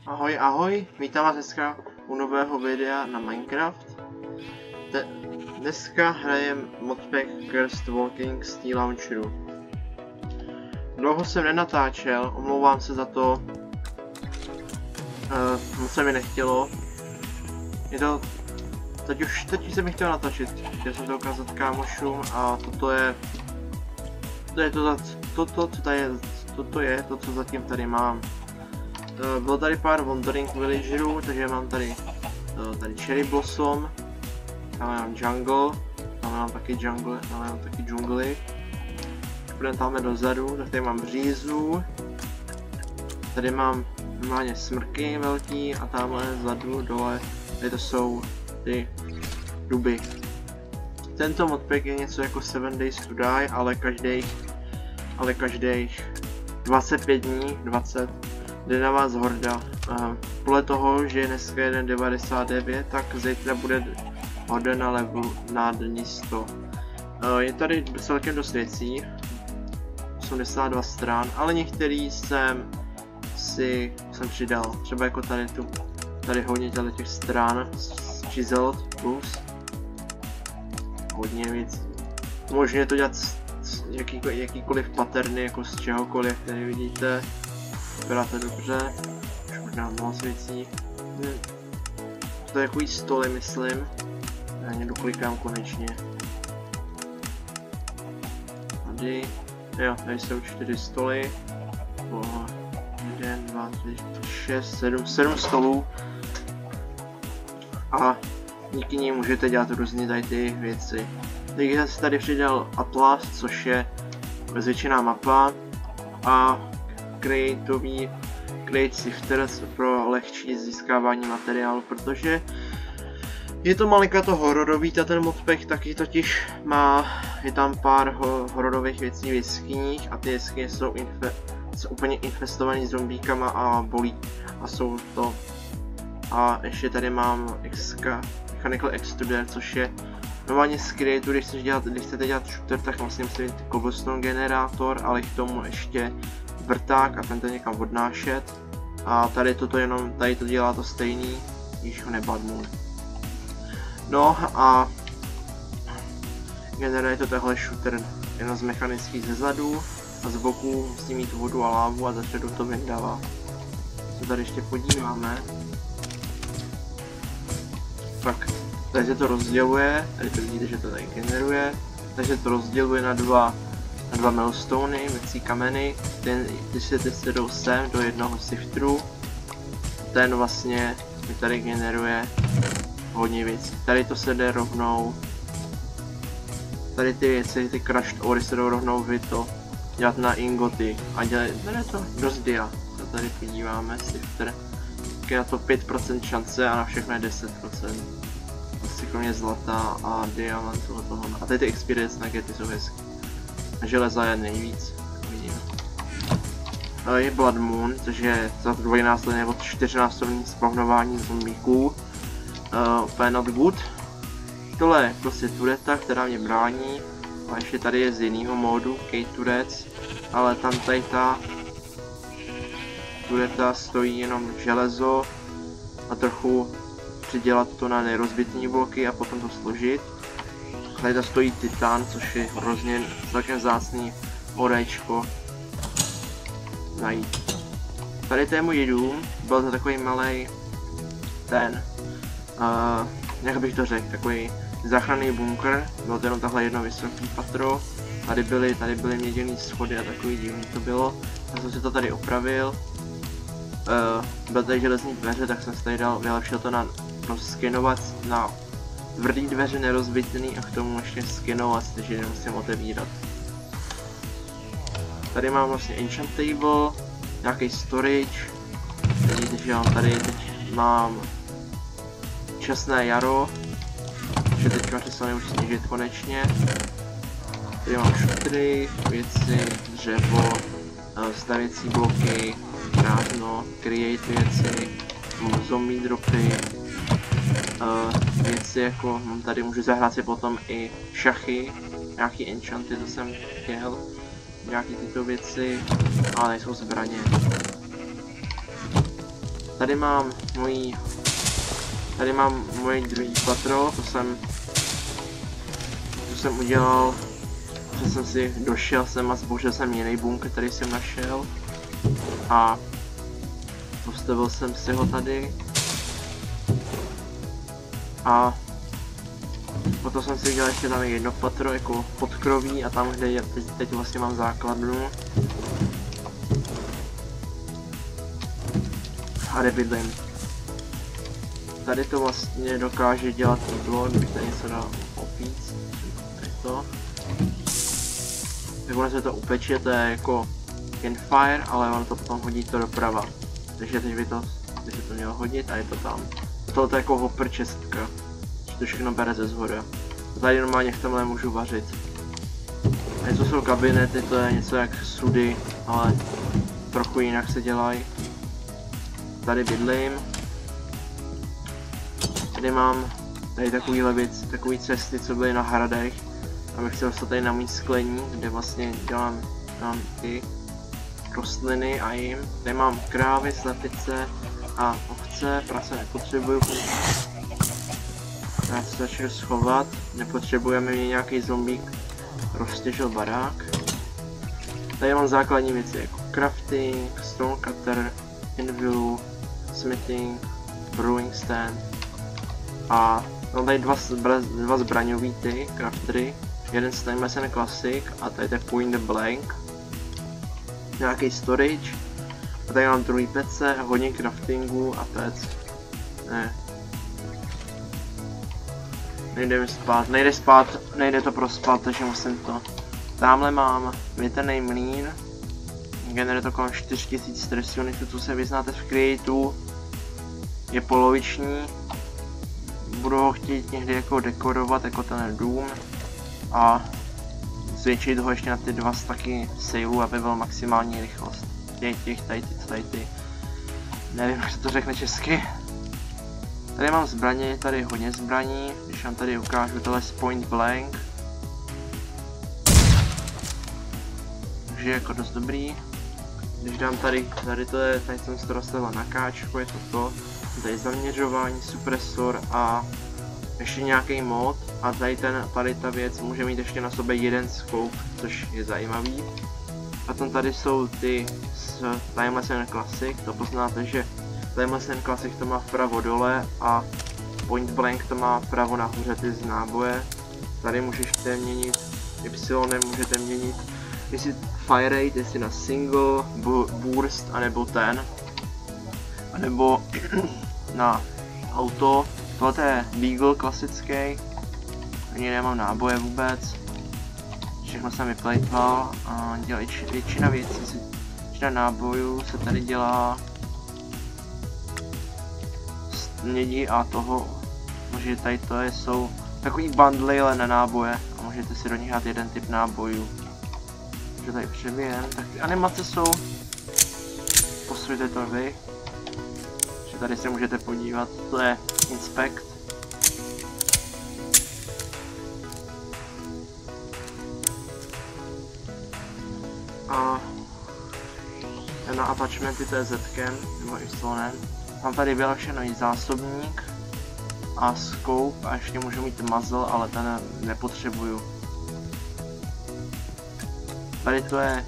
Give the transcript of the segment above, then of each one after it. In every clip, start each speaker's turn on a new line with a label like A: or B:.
A: Ahoj, ahoj, vítám vás dneska u nového videa na Minecraft. Dneska hrajem modpack Cursed Walking z té launcheru. Dlouho jsem nenatáčel, omlouvám se za to. Moc se mi nechtělo. Teď jsem mi chtěl natočit, chtěl jsem to ukázat kámošům a toto je to, co zatím tady mám. Bylo tady pár Wandering Villagerů, takže mám tady Cherry Blossom, tam mám Jungle, tam mám taky Jungle, tam mám taky džungly. Půjdeme tam dozadu, tak tady mám břízu, tady mám normálně smrky velký a tamhle vzadu dole, tady to jsou ty duby. Tento modpack je něco jako 7 Days to Die, ale každých 25 dní, 20, jde na vás horda. Podle toho, že dneska je den 99, tak zítra bude horda na levelu na dní 100. Je tady celkem dost věcí, 82 stran, ale některý jsem přidal, třeba jako tady hodně těch stran z Chiseled plus, hodně věcí. Možné to dělat jakýkoliv patterny, jako z čehokoliv, tady vidíte. Vypadá to dobře, už možná moc věcí. To je takový stoly, myslím. Já ně doklikám konečně. Tady jsou 4 stoly. 1, 2, 3, 6, 7 stolů. A díky ní můžete dělat různě tady ty věci. Takže jsem si tady přidal Atlas, což je bezvětšiná mapa. A Create Sifters pro lehčí získávání materiálu, protože je to malinkato hororový ten modpack, taky totiž je tam pár hororových věcí v jeskyních a ty jeskyně jsou úplně infestovaný zombíkama a bolí a jsou to. A ještě tady mám Mechanical Extruder, což je normálně z Creatu, když chcete dělat shooter, tak vlastně musíte mít cobblestone generátor, ale k tomu ještě vrták a ten to někam odnášet. A tady to dělá to stejný, když ho Blood Moon. No a generuje to tehle shooter jenom z mechanických zezadu a z boku musí mít vodu a lávu a za středu to vydává. Co tady ještě podíváme. Tak, tady se to rozděluje, tady to vidíte, že to tady generuje, takže to rozděluje na dva millstony, věcí kameny, ty se jdou sem do jednoho sifteru, ten vlastně mi tady generuje hodně věcí. Tady to se jde rovnou, tady ty věci, ty crushed ory se jdou rovnou dělat na ingoty a tady to dost dia. Co tady podíváme, sifter, tak je na to 5% šance a na všechno je 10%. Vlastně kromě zlata a diamantu a toho. A tady ty experience nuggety jsou hezky. Železa je nejvíc, vidím. Je Blood Moon, což je za dvojnásobné nebo 4násobné spawnování zombíků. Úplně not good. Tohle je prostě tureta, která mě brání. A ještě tady je z jiného módu, K-turec. Ale tam tady ta tureta stojí jenom železo a trochu přidělat to na nerozbitné bloky a potom to složit. Tady to stojí titán, což je hrozně celkem vzácný orečko najít. Tady to je můj dům, byl to takový malý jak bych to řekl, takový záchranný bunkr, bylo to jenom tahle jedno vysoký patro, tady byly měděný schody a takový divný to bylo, já jsem si to tady opravil, byl tady železní dveře, tak jsem si tady vylepšil to na skenovat na tvrdý dveře nerozbitný a k tomu ještě skenovat, takže nemusím otevírat. Tady mám vlastně enchant table, nějaký storage, vidíte, že tady teď mám časné jaro, že teďka přestane už snížit konečně. Tady mám šutry, věci, dřevo, stavěcí bloky, prázdno, create věci, zombie dropy, věci jako, tady můžu zahrát si potom i šachy, nějaký enchanty, to jsem chtěl, nějaký tyto věci, ale nejsou zbraně. Tady mám moje druhý patro, to jsem udělal, že jsem si došel sem a zbožil jsem jiný bunkr, který jsem našel. A postavil jsem si ho tady. A potom jsem si udělal ještě tam jedno patro jako podkroví a tam, kde teď vlastně mám základnu. A kde bydlím. Tady to vlastně dokáže dělat jídlo, kdybych tady něco dal opíct. Tady to. Tak ono se to upeče, to je jako campfire, ale on to potom hodí to doprava. Takže teď by to mělo hodit a je to tam. Tohle je jako hopper čestka, že to všechno bere ze zhora. Tady normálně v tomhle můžu vařit. A to jsou kabinety, to je něco jak sudy, ale trochu jinak se dělají. Tady bydlím. Tady mám tady takovýhle věc, takové cesty, co byly na hradech. A bych chtěl dostat tady na můj sklení, kde vlastně dělám ty rostliny a jim. Tady mám krávy, slepice a ovce, prase nepotřebuju. Já se začnu schovat, nepotřebujeme mě nějaký zombík roztěžil barák. Tady mám základní věci jako crafting, stone cutter, anvil, smithing, brewing stand a mám tady dva zbraňový ty craftery, jeden Stainless Classic a tady je point blank, nějaký storage a tady mám druhý pece, hodně craftingu a pec. Ne. Nejde to prospat, takže musím to. Tamhle mám větrný mlýn, generuje to kolem 4000 stress unitů, co se vyznáte v Createu, je poloviční, budu ho chtít někdy jako dekorovat jako ten dům a zvětšit ho ještě na ty 2 staky sailů, aby byl maximální rychlost. Tady ty. Nevím, jak se to řekne česky. Tady mám zbraně, tady hodně zbraní, když vám tady ukážu tohle z point blank. Takže jako dost dobrý. Když dám tady jsem se to rozstavil na káčku, je to. Tady zaměřování, supresor a ještě nějaký mod. A tady ta věc může mít ještě na sobě jeden scope, což je zajímavý. A tady jsou ty z Timeless Classic, to poznáte, že Timeless Classic to má vpravo dole a point blank to má vpravo nahoře ty z náboje. Tady můžete měnit Y, můžete měnit jestli fire rate, jestli na single, burst, anebo anebo na auto. Tohle je Beagle klasický, ani nemám náboje vůbec. Všechno jsem vyplejtval a většina věcí, většina nábojů se tady dělá z mědi a toho, že tady to jsou takový bundly, ale na náboje a můžete si do nich dát jeden typ nábojů. Takže tady přebijem, tak ty animace jsou, posujte to vy, že tady se můžete podívat, to je inspect. A na attachmenty to je Z-kem, nebo Y. Mám tady vylepšený zásobník a scope a ještě můžu mít muzzle, ale ten nepotřebuju. Tady to je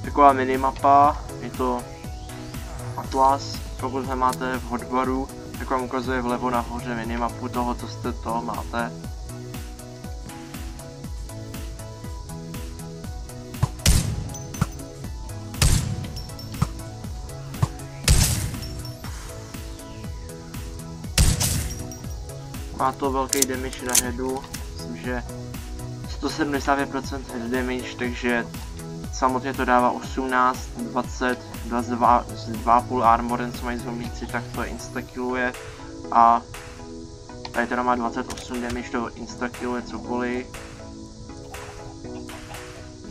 A: taková minimapa, je to atlas, pokud ho máte v hotbaru, tak vám ukazuje vlevo nahoře minimapu toho, co jste to máte. Má to velký damage na headu, myslím, že 175% head damage, takže samotně to dává 18, 20, 22 z 2,5 armor, co mají zombíci, tak to instakilluje a tady teda má 28 damage, to instakilluje cokoliv.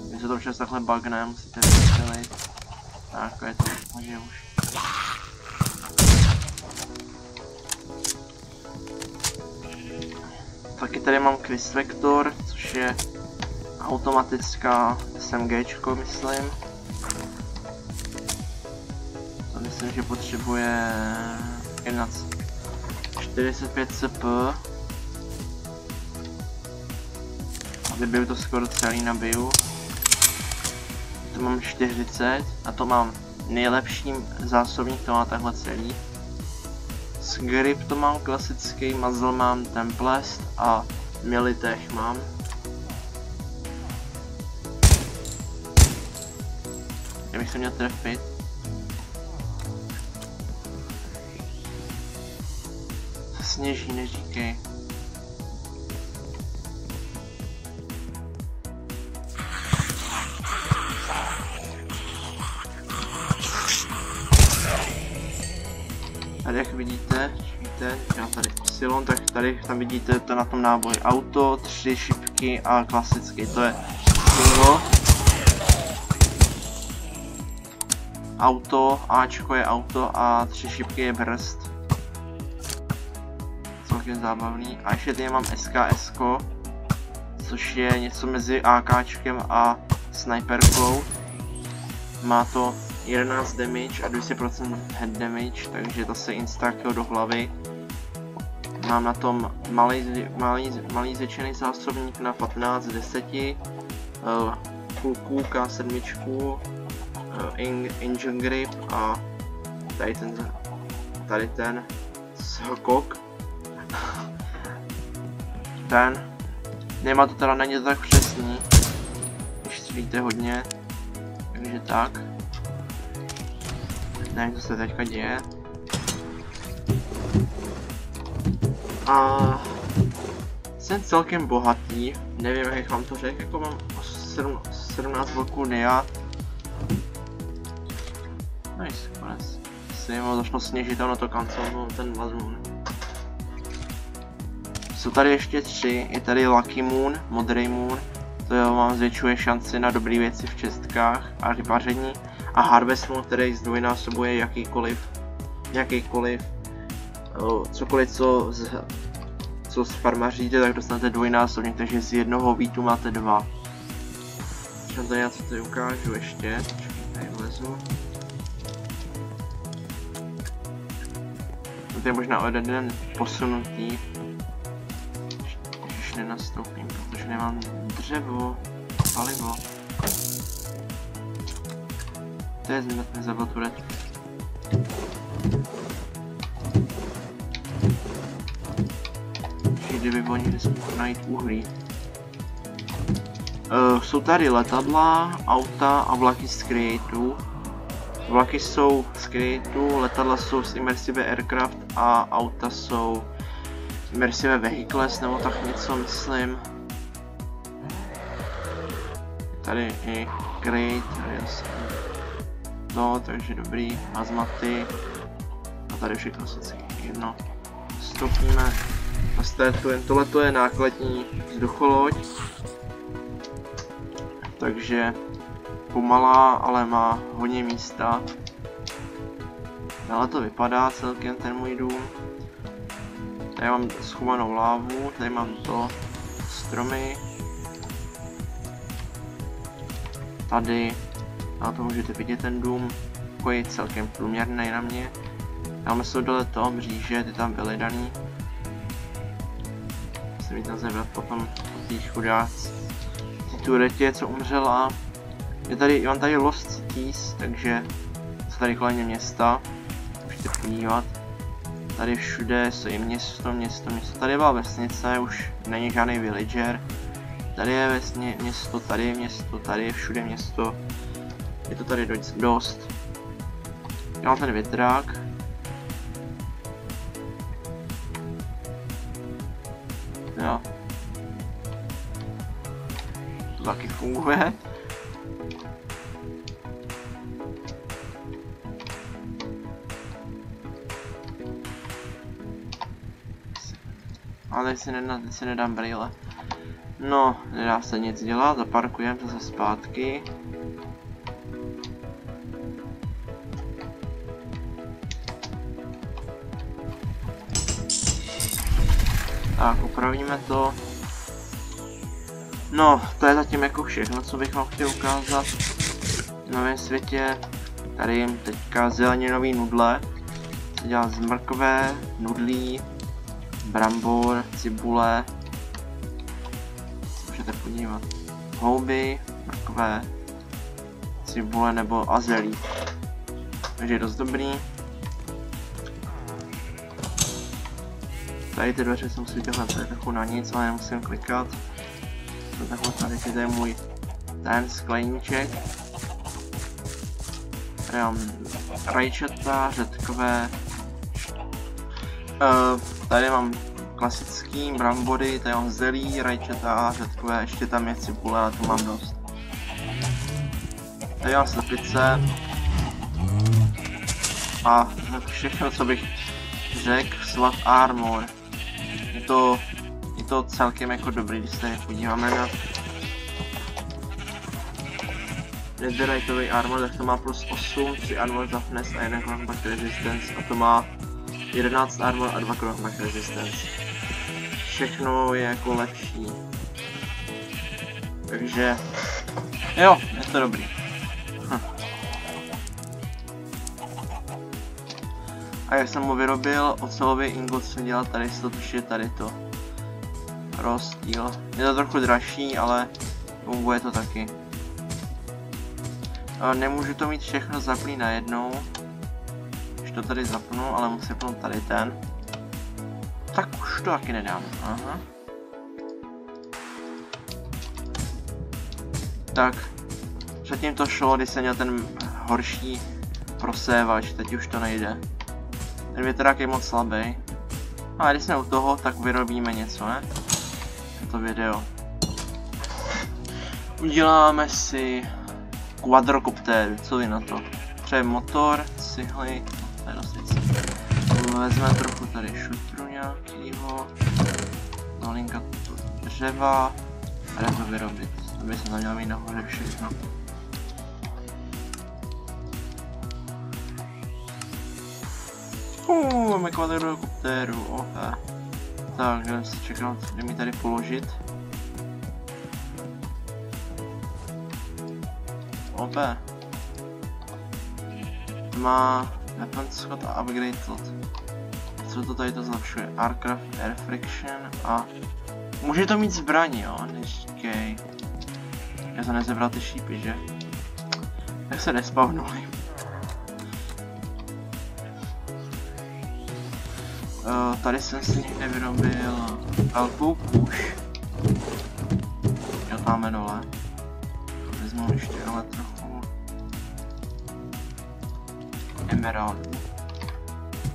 A: Když se to vše takhle bugne, musíte vystřelit. Tak, je to hodně už. Taky tady mám Quiz Vector, což je automatická SMGčko, myslím. To myslím, takže potřebuje 45 cp. Vybiju to skoro celý, nabiju. To mám 40 a to mám nejlepší zásobník, to má takhle celý. Grip to mám klasický, muzzle mám Templest a Militech mám. Já bych se měl trefit. Sněží, neříkej. Tady jak vidíte, já tady silon, tak tady tam vidíte to na tom náboji auto, 3 šipky a klasický, to je single. Auto, Ačko je auto a 3 šipky je brzd. Celkem zábavný. A ještě tady mám SKS-ko, což je něco mezi AKčkem a sniperkou. Má to 11 damage a 200% head damage, takže to se instakill do hlavy. Mám na tom malý zvětšený zásobník na 15 z 10, kulku K7, engine grip a tady ten skok. Ten. Nemá to teda, není to tak přesný, když střílíte hodně, takže tak. Nevím, co se teďka děje. A jsem celkem bohatý, nevím, jak vám to řekl, jako mám 17 bloků dia. Nice, konec. Si mu začalo sněžit, ono to cancelnul ten Blood Moon. Jsou tady ještě 3, je tady Lucky Moon, modrý Moon, to vám zvětšuje šanci na dobré věci v čestkách a rybaření. A Harvest Moon, který zdvojnásobuje cokoliv, co sfarmaříte, tak dostanete dvojnásobně, takže z jednoho výtu máte 2. Tady já to tady ukážu ještě, tady vlezu. To je možná o jeden posunutý, když nenastoupím, protože nemám dřevo, palivo. To je nezabil turet. Kdyby bylo někde najít uhlí. Jsou tady letadla, auta a vlaky z creatů. Vlaky jsou z creatů, letadla jsou z Immersive Aircraft a auta jsou Immersive Vehicles nebo tak něco, myslím. Tady i crate, tady asi to, takže dobrý, hazmaty a tady všechno jedno. Stopíme a startujeme. Tohleto je nákladní vzducholoď, takže pomalá, ale má hodně místa. Dále to vypadá celkem ten můj dům. Tady mám schovanou lávu, tady mám to stromy. Tady, na to můžete vidět ten dům, je celkem průměrný na mě. Dáme se dole to mříže, ty tam byly daný. Musím jít na zebrat potom o té chudáci turetě, co umřela. Mám tady Lost Cities, takže jsou tady kolem města, můžete podívat. Tady všude je město. Tady byla vesnice, už není žádný villager. Tady je město, tady je všude město. Je to tady dost. Já mám ten větrák. Jo. To taky funguje. Ale teď si nedám brýle. No, nedá se nic dělat, zaparkujeme zase zpátky. Tak, upravíme to. No, to je zatím jako všechno, co bych vám chtěl ukázat v novém světě. Tady jim teďka zeleninový nudle. Se dělá z mrkve, nudlí, brambor, cibule. Můžete podívat. Houby, mrkve, cibule nebo a zelí. Takže je dost dobrý. Tady ty dveře se musí dělat trochu na nic, ale nemusím klikat. Takhle tady je můj ten skleníček. Tady mám rajčata, řetkové. Tady mám klasický brambory, tady mám zelí, rajčata, řetkové, ještě tam je cibule, ale to mám dost. Tady mám slepice. A všechno, co bych řekl, SWAT armor. Je to celkem jako dobrý, když se podíváme na netheriteový armor, tak to má plus 8, 3 armor toughness a 1 knockback resistance a to má 11 armor a 2 knockback resistance. Všechno je jako lepší. Takže jo, je to dobrý. A jak jsem mu vyrobil ocelový ingot, jsem dělal tady, se to tuší tady to. Rozdíl. Je to trochu dražší, ale funguje to taky. Nemůžu to mít všechno zaplý najednou. Když to tady zapnu, ale musím zapnout tady ten. Tak už to taky nedám. Aha. Tak. Předtím to šlo, když jsem měl ten horší prosévač, teď už to nejde. Ten větrák je moc slabý. A když jsme u toho, tak vyrobíme něco, ne? To video. Uděláme si quadrocopter, co je na to? Třeba motor, cihly, to je dost věcí. Vezmeme trochu tady šutru nějakýho. Malinka dřeva. A jdeme to vyrobit. To by se tam mělo mít nahoře všechno. Máme quadrocopteru, ohe. Tak, jdeme si čekat, kde mi tady položit. Obe. Má weapon slot a upgrade slot. Co to tady to zlepšuje? Aircraft, air friction a... Může to mít zbraní, jo? Neříkej. Já jsem nezebral ty šípy, že? Tak se nespawnuli. Tady jsem si někde vyrobil velkou kůž. Jo, máme dole. Vezmu ještě ale trochu emerald.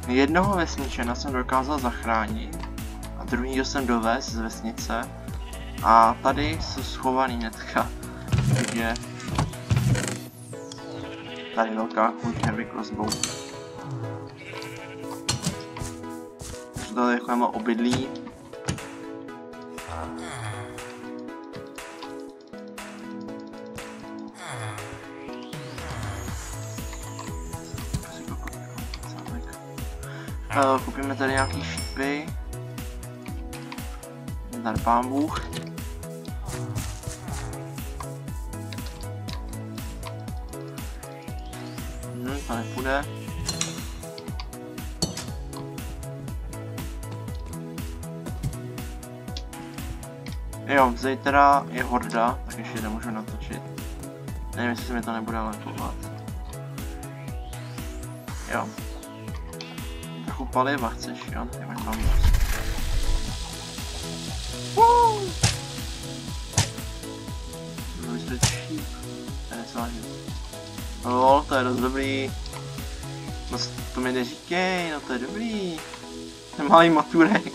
A: Jednoho vesničana jsem dokázal zachránit a druhýho jsem dovez z vesnice a tady jsou schovaný netka, takže tady velká kůž heavy crossbow. Tady jako obydlí. Koupíme tady nějaký šípy. Dar pán Bůh. To nepůjde. Jo, zítra je horda, tak ještě nemůžu natočit. Nevím, jestli se mi to nebude lekovat. Jo. Trochu paliva chceš, jo? Já mám moc. No, to je dost dobrý. No, to mi neříkej, no to je dobrý. Ten malý maturek.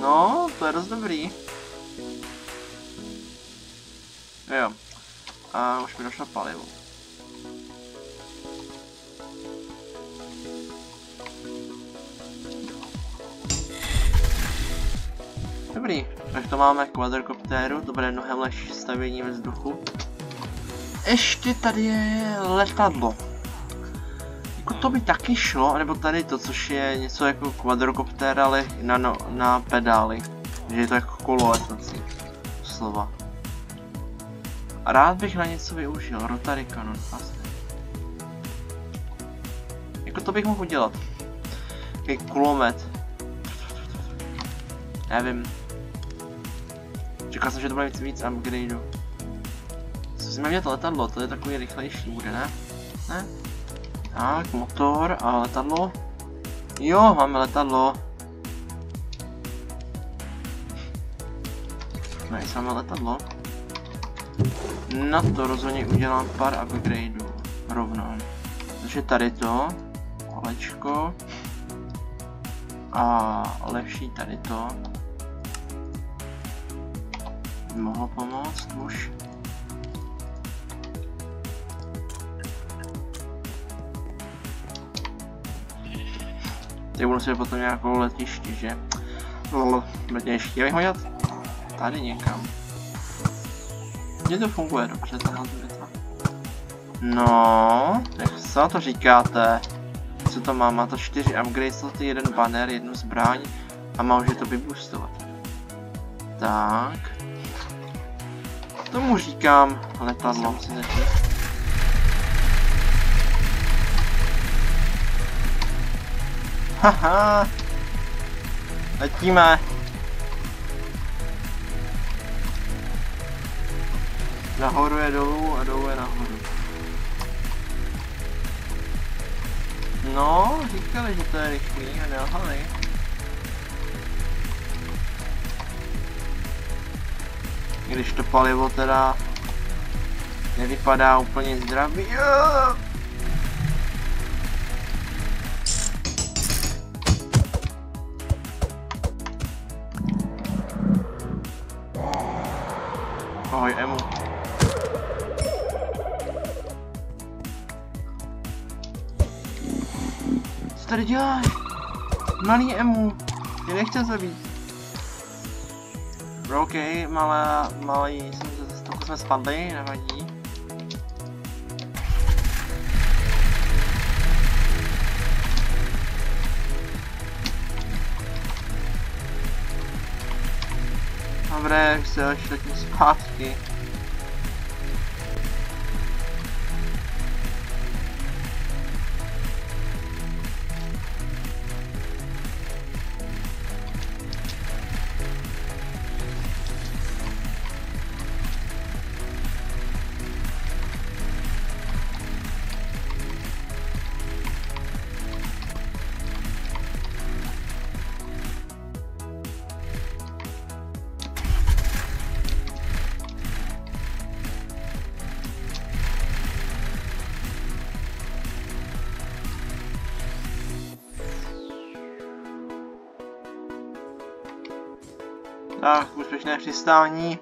A: No, to je dost dobrý. Jo. A už mi došlo palivo. Dobrý, tak to máme quadrocopteru, to bude mnohem lepší stavění ve vzduchu. Ještě tady je letadlo. Jako to by taky šlo, nebo tady to, což je něco jako quadrocopter, ale na pedály. Takže je to jako kolo letací. Slova. A rád bych na něco využil, rotary cannon, vlastně. to bych mohl udělat. Jaký kulomet. Nevím. Čekal jsem, že to bude víc upgradeů. Zkusíme mít letadlo, to je takový rychlejší bude, ne? Ne? Tak, motor a letadlo. Jo, máme letadlo. Nice, máme letadlo. Na to rozhodně udělám pár upgradeů. Rovnou. Takže tady to. Kolečko. A lepší tady to. Mohlo pomoct už. Ty budu si potom nějakou letišti, že? Letišti, já bych mohl jít tady někam. Mně to funguje dobře, ta algoritma. No, jak co to říkáte? Co to má? Má to 4 upgrade sloty, 1 banner, 1 zbraň a má už to vyboostovat. Tak. Tomu říkám letadlo, musím začít. Haha. Letíme. Nahoru je dolů a dolů je nahoru. No, říkali, že to je rychlý a nelhali. Když to palivo teda nevypadá úplně zdravý. Ahoj, Emu. Co tady děláš? Malý Emu. Tě nechce zabít. OK, malý, z toho jsme spadli, nevadí. Dobré, už se letím zpátky. Tak, úspěšné přistání.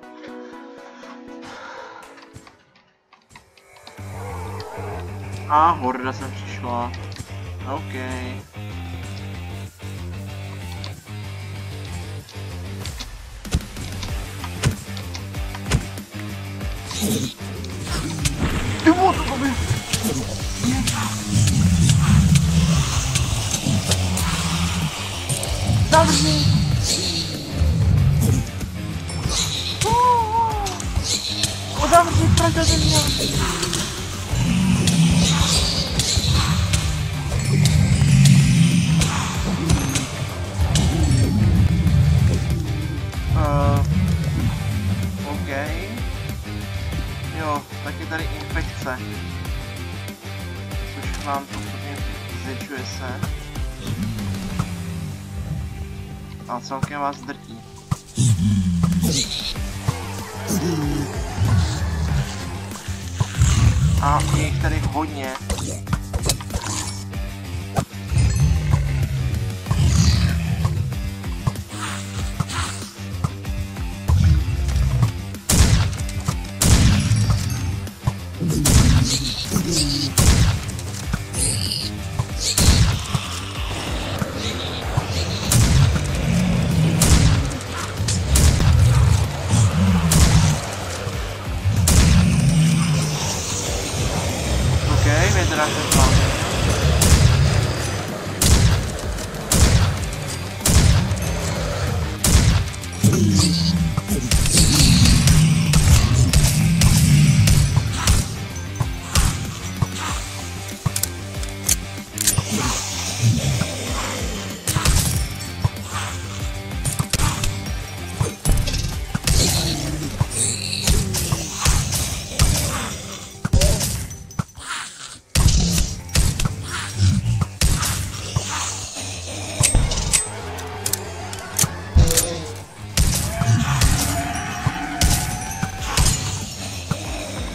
A: A horda sem přišla. OK. Ty vole, to by... Zavři! Uzavři, proč to mě? OK. Jo, tak je tady infekce. Což vám postupně zvětšuje se. A celkem vás drtí. A je jich tady hodně.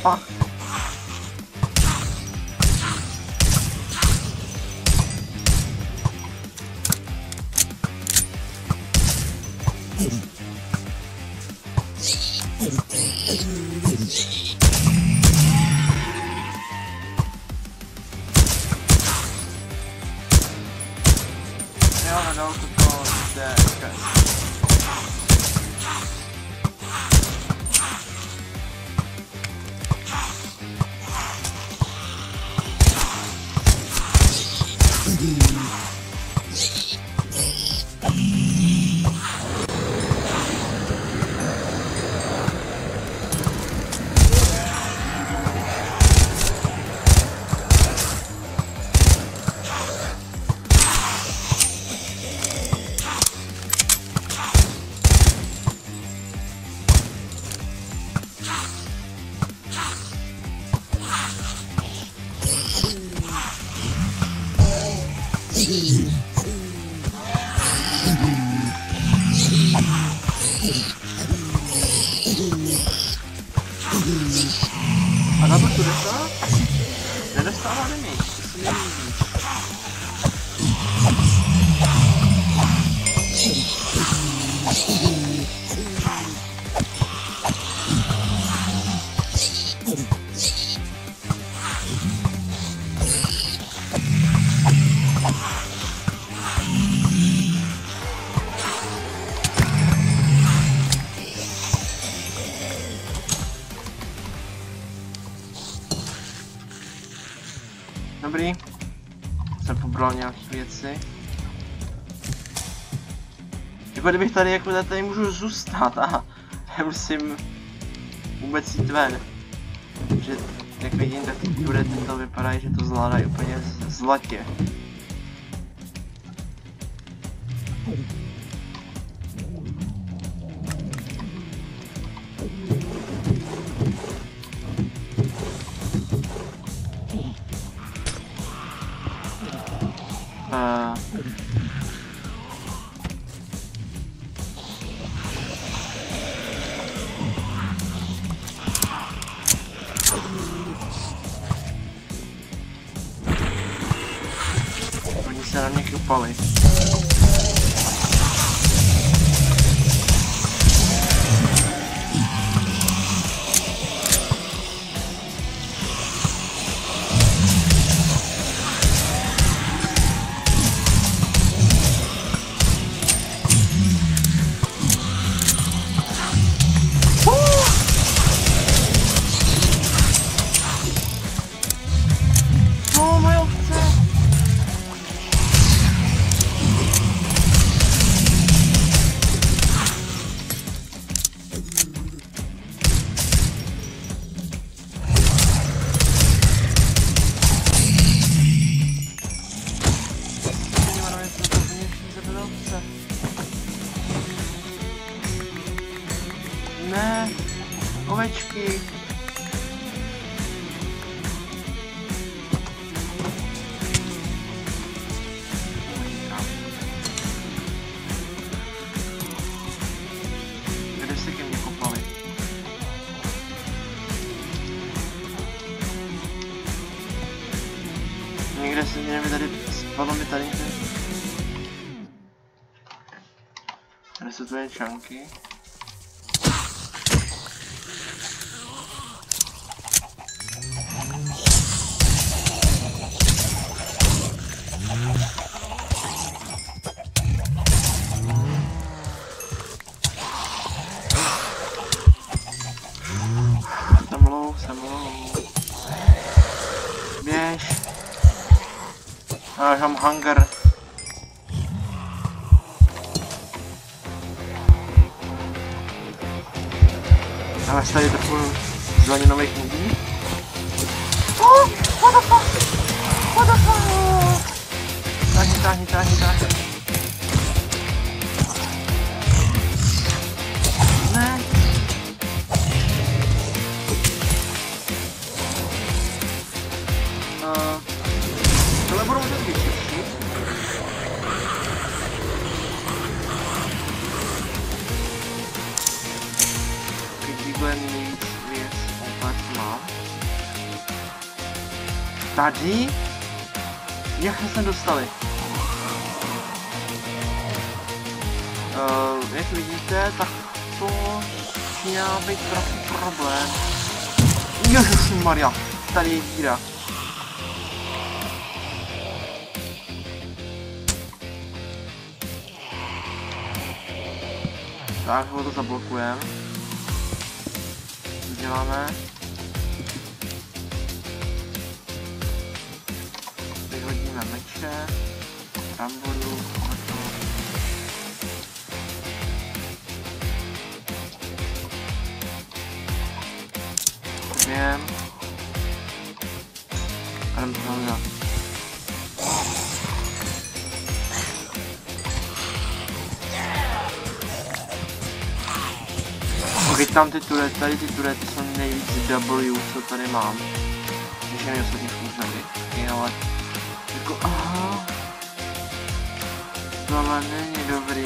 A: fuck? Jo, na dálku to jde a na to tu dostala? Nedostává damage, to se nelíbí. Dobrý, jsem pobral nějaké věci. Jako kdybych tady jako tady můžu zůstat a nemusím vůbec jít ven. Protože jak vidím, tak ty turety to vypadají, že to zvládají úplně zlatě. Oni se na mě kopali. Ne, ovečky. Kde se ke mně kopali? Někde se mě tady spadlo mi tady. Tady jsou tvoje čanky. Jsem low. Běž. Až mám hunger. Ale tady trochu zeleninových lidí. Oh, what the fuck? What the fuck? Táhni. Ne. Tohle budou muset vyčistit. Když budeme mít věc opět má. Tady? Jak jsme se dostali? Jak vidíte, tak to začíná být trochu problém. Ježišmarja, tady je díra. Tak ho to zablokujeme. Uděláme. Vyhodíme meče, rambodu, Vím. A jdem to hledat. Chytám ty turety, tady ty turety jsou nejvíc W, co tady mám. Když je mi ostatně zkušený, ale jako aha. Tohle není dobrý.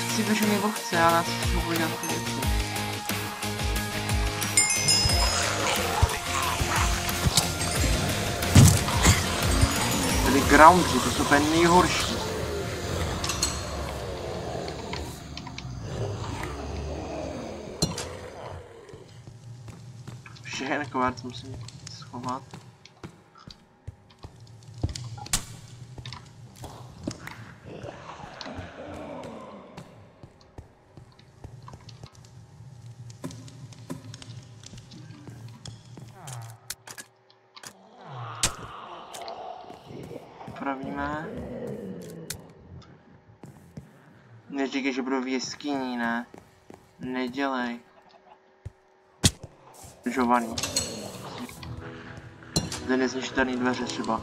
A: Chci to, že nebo chce, ale já si chci udělat ty věci. Tady groundři, to jsou úplně nejhorší. Všechny kovárc musím schovat. Upravíme. Neříkej, že budu v jeskyni, ne? Nedělej. Žovaný. Zde nezničitelný dveře třeba.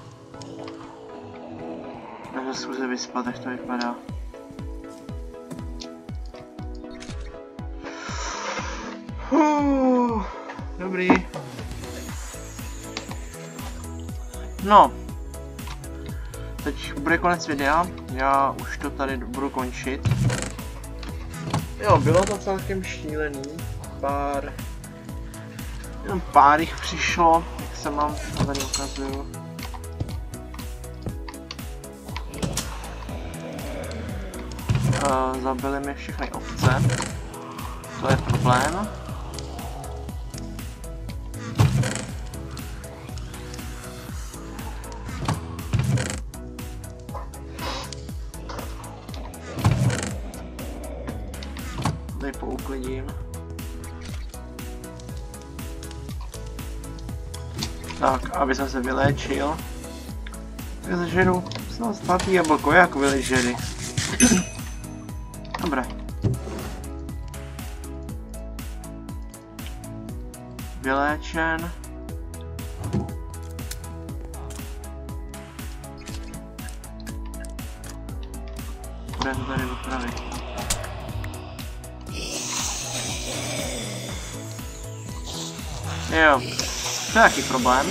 A: Můžu zkusit vyspat, jak to vypadá. Dobrý. No. Teď bude konec videa, já už to tady budu končit. Jo, bylo to celkem šílený. Jenom pár jich přišlo, jak se mám, to tady ukazuju. Zabili mi všechny ovce. To je problém. Tady pouklidím. Tak, aby jsem se vyléčil. Tak zažeru snad statý jablko, jak vyleželi. Dobré. Vyléčen. Budeme to tady upravit. Jo, to je jaký problém.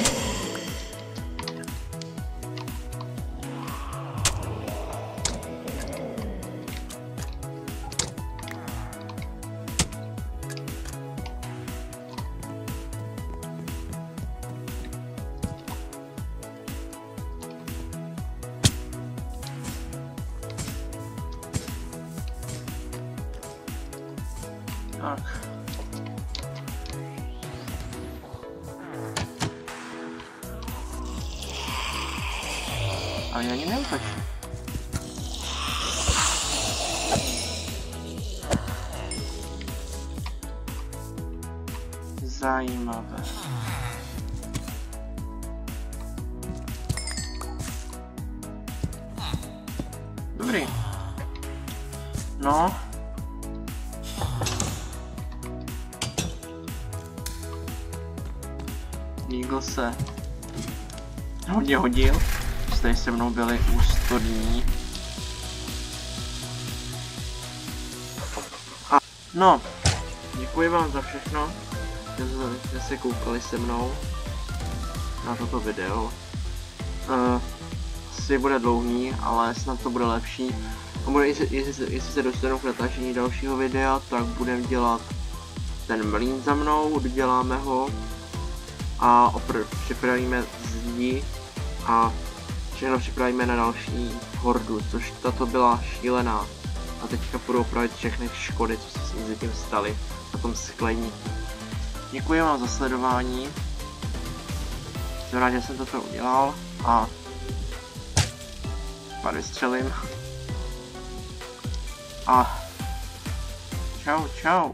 A: Tak. Ale já ani neutočím. Zajímavé. Dobrý. No. Eagle se hodně hodil. Tady se mnou byli ústodní. No, děkuji vám za všechno, že jste se koukali se mnou na toto video. Asi bude dlouhý, ale snad to bude lepší. A bude, jestli se dostanu k natáčení dalšího videa, tak budeme dělat ten mlýn za mnou, doděláme ho. a připravíme zdi a všechno připravíme na další hordu, což tato byla šílená. A teďka půjdu opravit všechny škody, co se mezi tím staly na tom skleníku. Děkuji vám za sledování. Jsem rád, že jsem toto udělal a pár vystřelím. A čau, čau.